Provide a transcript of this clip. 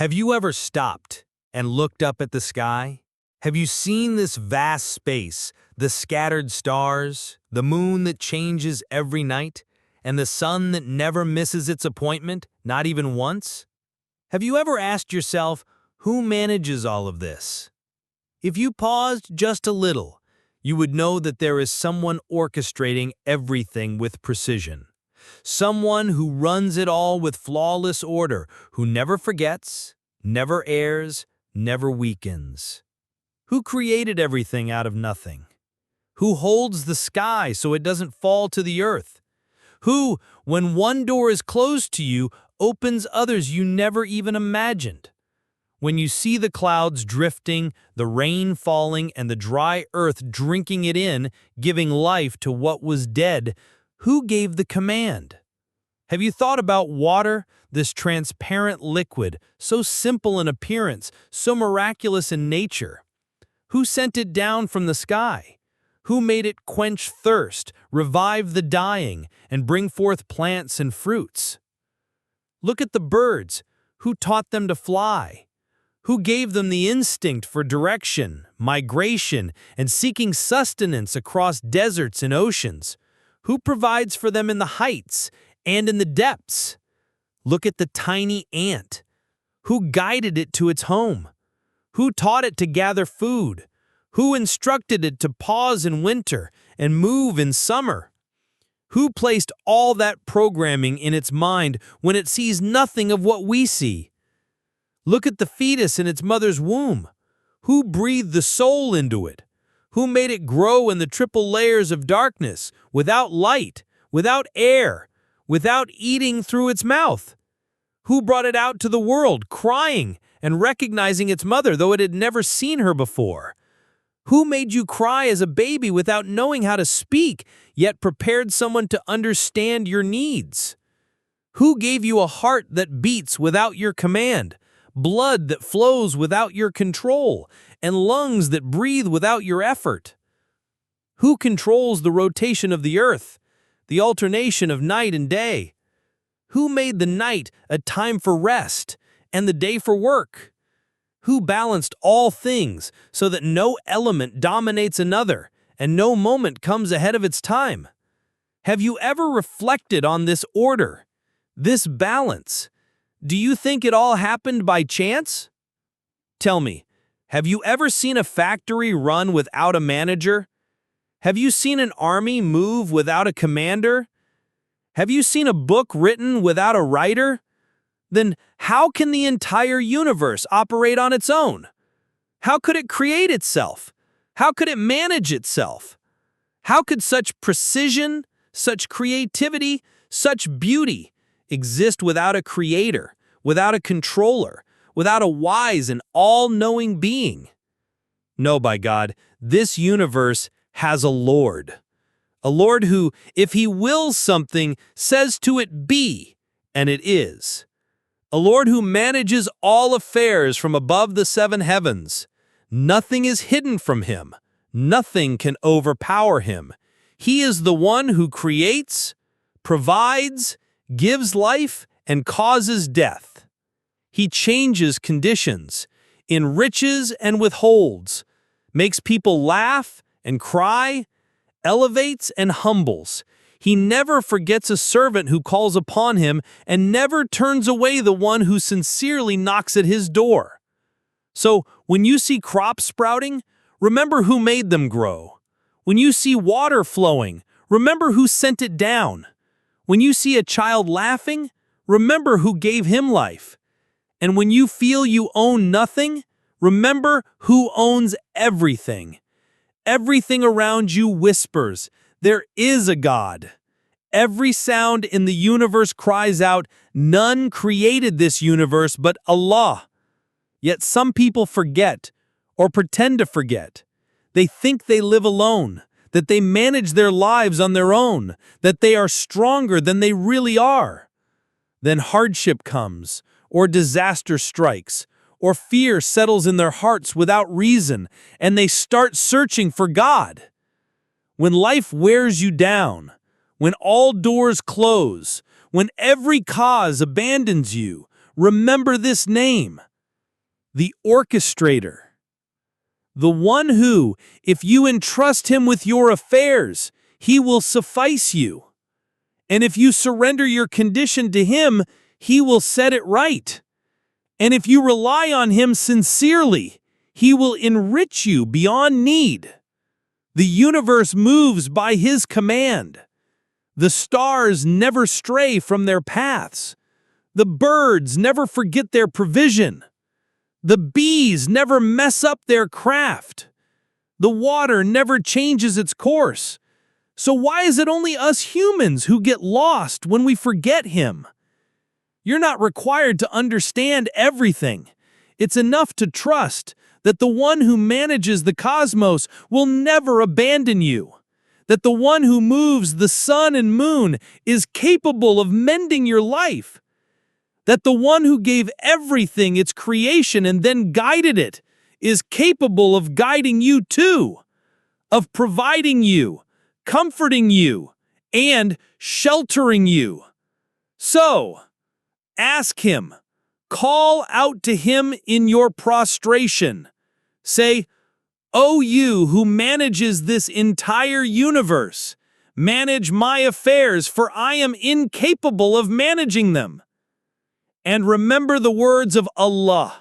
Have you ever stopped and looked up at the sky? Have you seen this vast space, the scattered stars, the moon that changes every night, and the sun that never misses its appointment, not even once? Have you ever asked yourself, who manages all of this? If you paused just a little, you would know that there is someone orchestrating everything with precision. Someone who runs it all with flawless order, who never forgets, never errs, never weakens. Who created everything out of nothing? Who holds the sky so it doesn't fall to the earth? Who, when one door is closed to you, opens others you never even imagined? When you see the clouds drifting, the rain falling, and the dry earth drinking it in, giving life to what was dead, who gave the command? Have you thought about water, this transparent liquid, so simple in appearance, so miraculous in nature? Who sent it down from the sky? Who made it quench thirst, revive the dying, and bring forth plants and fruits? Look at the birds. Who taught them to fly? Who gave them the instinct for direction, migration, and seeking sustenance across deserts and oceans? Who provides for them in the heights and in the depths? Look at the tiny ant. Who guided it to its home? Who taught it to gather food? Who instructed it to pause in winter and move in summer? Who placed all that programming in its mind when it sees nothing of what we see? Look at the fetus in its mother's womb. Who breathed the soul into it? Who made it grow in the triple layers of darkness, without light, without air, without eating through its mouth? Who brought it out to the world, crying and recognizing its mother, though it had never seen her before? Who made you cry as a baby without knowing how to speak, yet prepared someone to understand your needs? Who gave you a heart that beats without your command, blood that flows without your control, and lungs that breathe without your effort? Who controls the rotation of the earth, the alternation of night and day? Who made the night a time for rest and the day for work? Who balanced all things so that no element dominates another and no moment comes ahead of its time? Have you ever reflected on this order, this balance? Do you think it all happened by chance? Tell me, have you ever seen a factory run without a manager? Have you seen an army move without a commander? Have you seen a book written without a writer? Then how can the entire universe operate on its own? How could it create itself? How could it manage itself? How could such precision, such creativity, such beauty exist without a creator, without a controller, without a wise and all-knowing being? No, by God, this universe has a Lord. A Lord who, if he wills something, says to it be, and it is. A Lord who manages all affairs from above the seven heavens. Nothing is hidden from him. Nothing can overpower him. He is the one who creates, provides, gives life, and causes death. He changes conditions, enriches and withholds, makes people laugh and cry, elevates and humbles. He never forgets a servant who calls upon him and never turns away the one who sincerely knocks at his door. So, when you see crops sprouting, remember who made them grow. When you see water flowing, remember who sent it down. When you see a child laughing, remember who gave him life. And when you feel you own nothing, remember who owns everything. Everything around you whispers, there is a God. Every sound in the universe cries out, none created this universe but Allah. Yet some people forget, or pretend to forget. They think they live alone, that they manage their lives on their own, that they are stronger than they really are. Then hardship comes, or disaster strikes, or fear settles in their hearts without reason, and they start searching for God. When life wears you down, when all doors close, when every cause abandons you, remember this name, the orchestrator, the one who, if you entrust him with your affairs, he will suffice you. And if you surrender your condition to him, he will set it right. And if you rely on him sincerely, he will enrich you beyond need. The universe moves by his command. The stars never stray from their paths. The birds never forget their provision. The bees never mess up their craft. The water never changes its course. So why is it only us humans who get lost when we forget him? You're not required to understand everything. It's enough to trust that the one who manages the cosmos will never abandon you, that the one who moves the sun and moon is capable of mending your life, that the one who gave everything its creation and then guided it is capable of guiding you too, of providing you, comforting you, and sheltering you. So, ask him. Call out to him in your prostration. Say, "O you who manages this entire universe, manage my affairs, for I am incapable of managing them." And remember the words of Allah.